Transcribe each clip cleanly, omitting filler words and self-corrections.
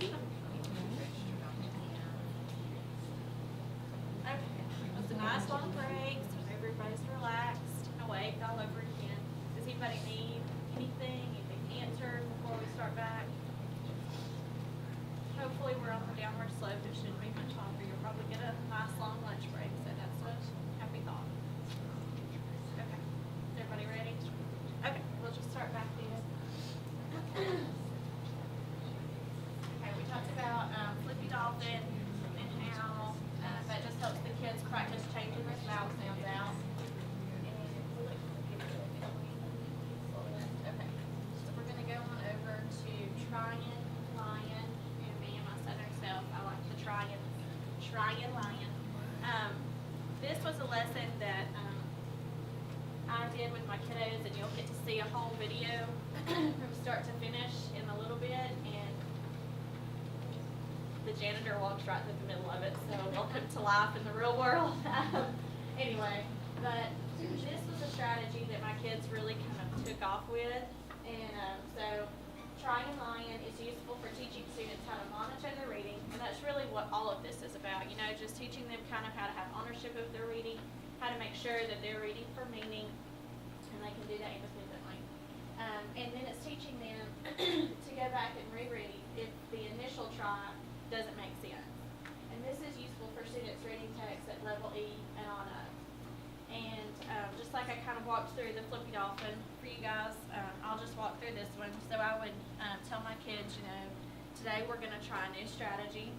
It's a nice long break, so everybody's relaxed, awake all over again. Does anybody need anything answered before we start back? Hopefully we're on the downward slope. It shouldn't be much longer. You'll probably get a nice long lunch break, so that's a happy thought. Okay, is everybody ready? Okay, we'll just start back then. Okay, we talked about Flippy Dolphin and how that just helps the kids practice changing their vowel sounds out. Okay, so we're going to go on over to trying, lion, and me and my southern self. I like the trying, lion. This was a lesson that I did with my kiddos, and you'll get to see a whole video from start to finish in a little bit, and the janitor walks right through the middle of it, so welcome to life in the real world. Anyway, but this was a strategy that my kids really kind of took off with, and so trying lion is useful for teaching students how to monitor their reading, and that's really what all of this is about, you know, just teaching them kind of how to have ownership of their reading, how to make sure that they're reading for meaning, and they can do that independently. And then it's teaching them to go back and reread if the initial try doesn't make sense. And this is useful for students reading text at level E and on up. And just like I kind of walked through the Flippy Dolphin for you guys, I'll just walk through this one. So I would tell my kids, you know, today we're going to try a new strategy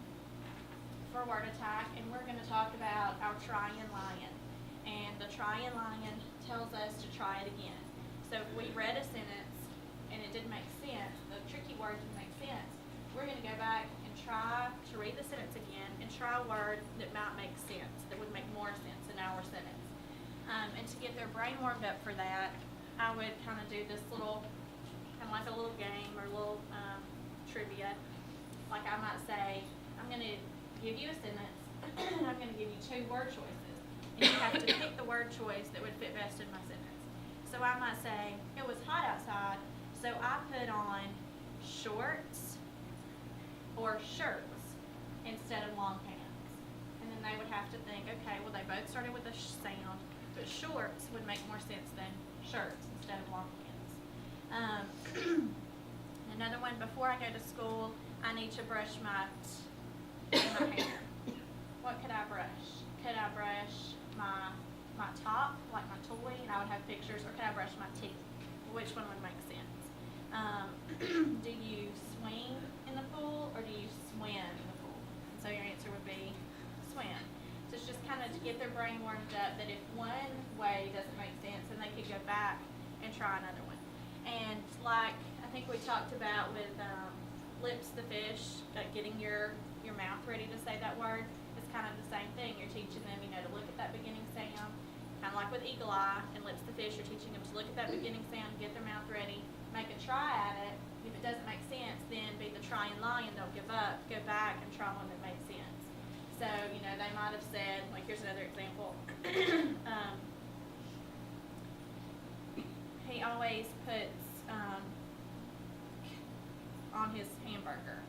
for word attack, and we're going to talk about our trying lion. And the trying lion tells us to try it again. So if we read a sentence and it didn't make sense, the tricky word didn't make sense, we're going to go back and try to read the sentence again and try a word that might make sense, that would make more sense in our sentence. And to get their brain warmed up for that, I would kind of do this little, kind of like a little game or a little trivia. Like I might say, I'm going to give you a sentence, and I'm going to give you two word choices. And you have to pick the word choice that would fit best in my sentence. So I might say, it was hot outside, so I put on shorts or shirts instead of long pants. And then they would have to think, okay, well they both started with a sound, but shorts would make more sense than shirts instead of long pants. Another one, before I go to school, I need to brush my hair. What could I brush? Could I brush my top, like my toy, and I would have pictures, or could I brush my teeth? Which one would make sense? Do you swing in the pool, or do you swim in the pool? And so your answer would be swim. So it's just kind of to get their brain warmed up that if one way doesn't make sense, then they could go back and try another one. And like I think we talked about with lips the fish, getting your mouth ready to say that word, it's kind of the same thing. You're teaching them, you know, to look at that beginning sound. Kind of like with eagle eye and lips the fish, you're teaching them to look at that beginning sound, get their mouth ready, make a try at it. If it doesn't make sense, then be the trying lion, don't give up, go back and try one that makes sense. So, you know, they might have said, like here's another example. He always puts on his hamburger.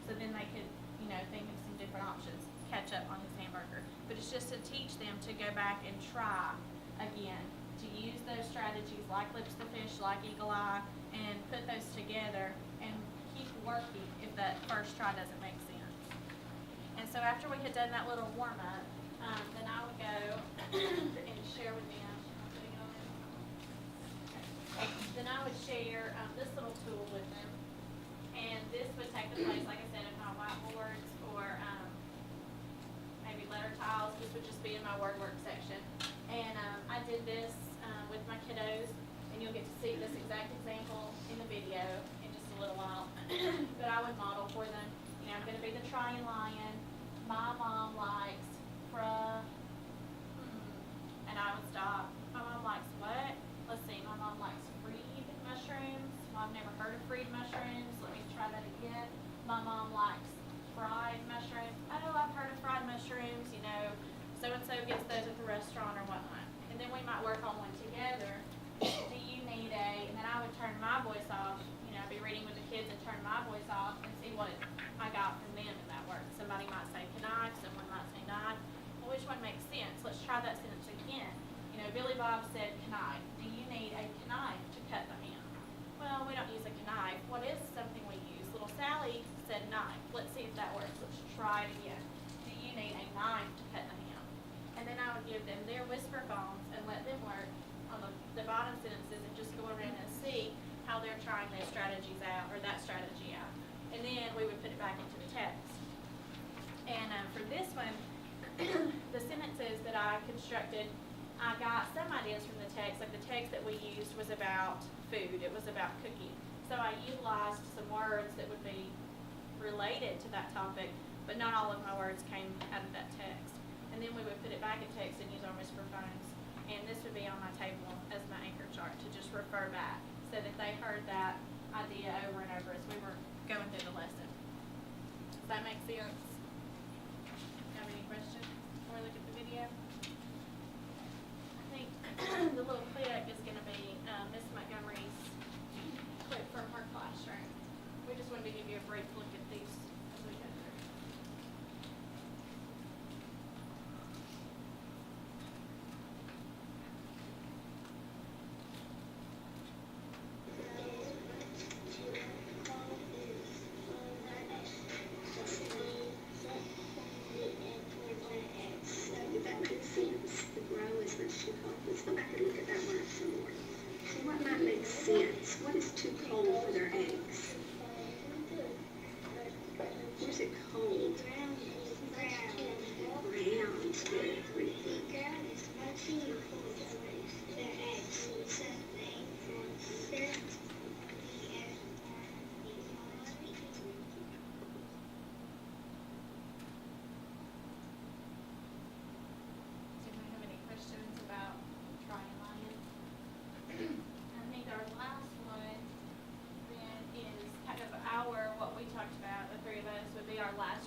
So then they could, you know, think of some different options, catch up on his hamburger. But it's just to teach them to go back and try again, to use those strategies like lips the fish, like eagle eye, and put those together and keep working if that first try doesn't make sense. And so after we had done that little warm-up, then I would go and share with them. Then I would share this little tool with them. And this would take the place, like I said, of my whiteboards or maybe letter tiles. This would just be in my word work section. And I did this with my kiddos, and you'll get to see this exact example in the video in just a little while. But I would model for them. You know, I'm going to be the trying lion. My mom likes and I would stop. My mom likes what? Let's see. My mom likes freed mushrooms. Well, I've never heard of freed mushrooms. Let me try that again. My mom likes fried mushrooms. Oh, I've heard of fried mushrooms. You know, so-and-so gets those at the restaurant or whatnot. And then we might work on one together. Do you need and then I would turn my voice off. You know, I'd be reading with the kids and turn my voice off and see what I got Billy Bob said knife. Do you need a knife to cut the ham? Well, we don't use a knife. What is something we use? Little Sally said knife. Let's see if that works. Let's try it again. Do you need a knife to cut the ham? And then I would give them their whisper phones and let them work on the bottom sentences and just go around and see how they're trying their strategies out, or that strategy out. And then we would put it back into the text. And for this one, the sentences that I constructed, I got some ideas from the text. Like the text that we used was about food. It was about cooking. So I utilized some words that would be related to that topic, but not all of my words came out of that text. And then we would put it back in text and use our whisper phones. And this would be on my table as my anchor chart to just refer back so that they heard that idea over and over as we were going through the lesson. Does that make sense? Have any questions before we look at the video? I think the little clip is going to be Miss Montgomery's clip from her classroom. We just wanted to give you a brief look at these as we go through. Let's go back and look at that word some more. So what might make sense? What is too cold for their eggs? Where's it cold? Ground. Good. What do you think?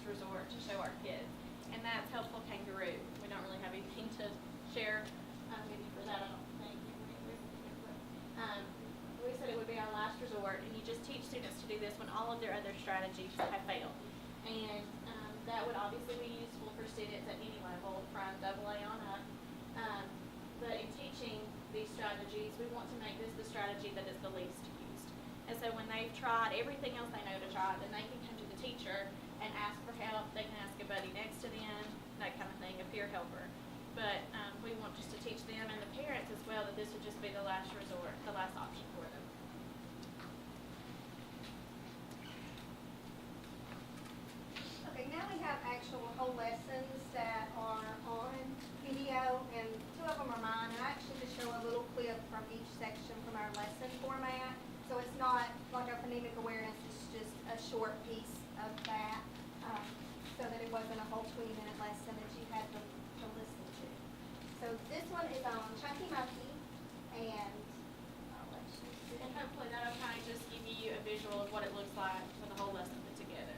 Resort to show our kids, and that's helpful kangaroo. We don't really have anything to share with you for that, I don't think. We said it would be our last resort, and you just teach students to do this when all of their other strategies have failed. And that would obviously be useful for students at any level from AA on up. But in teaching these strategies, we want to make this the strategy that is the least used. And so when they've tried everything else they know to try, then they can come to the teacher and ask for help. They can ask a buddy next to them, that kind of thing, a peer helper. But we want just to teach them and the parents as well that this would just be the last resort, the last option for them. Okay, now we have actual whole lessons that are on video, and two of them are mine, and I actually just show a little clip from each section from our lesson format. So it's not like our phonemic awareness, it's just a short piece of that, so that it wasn't a whole 20-minute lesson that you had to listen to. So this one is on Chunky Monkey, and I'll let you see. And hopefully that'll kind of just give you a visual of what it looks like with the whole lesson put together.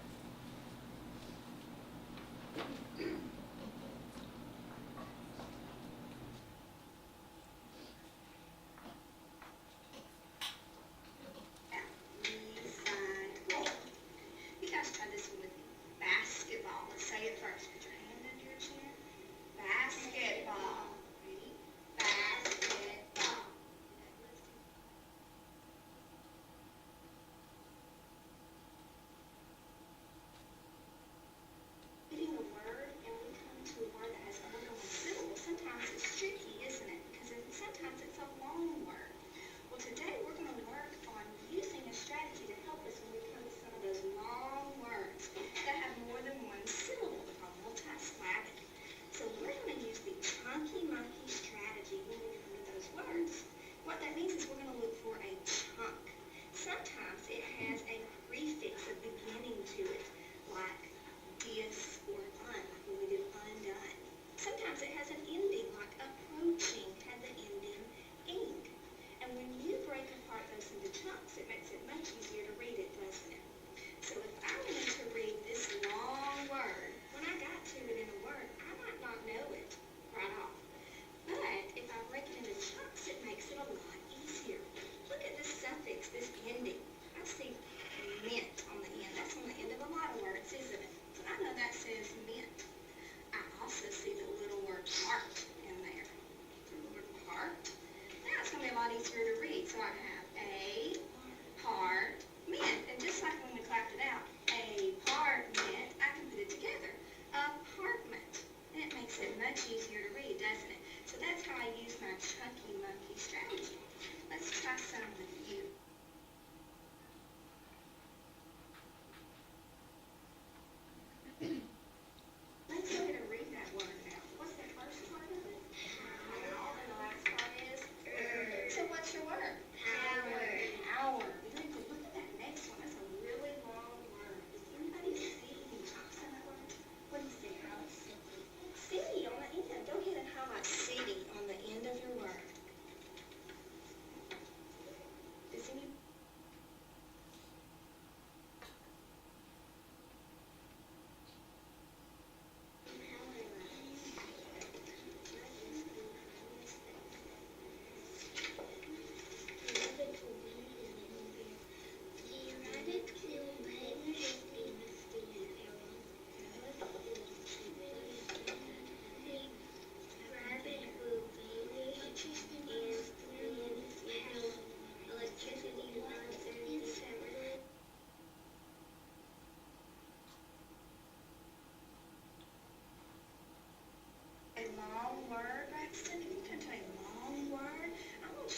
Try this one with me. Basketball. Let's say it first. Put your hand under your chin. Basketball. Ready? Basketball.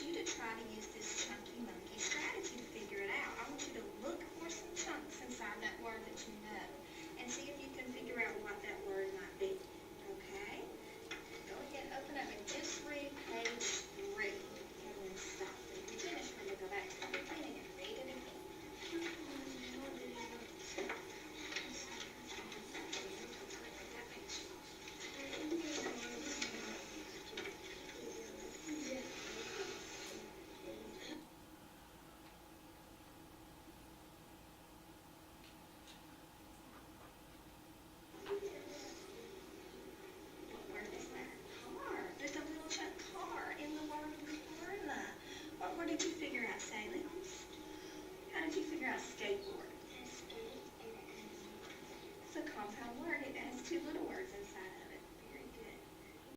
you to try to use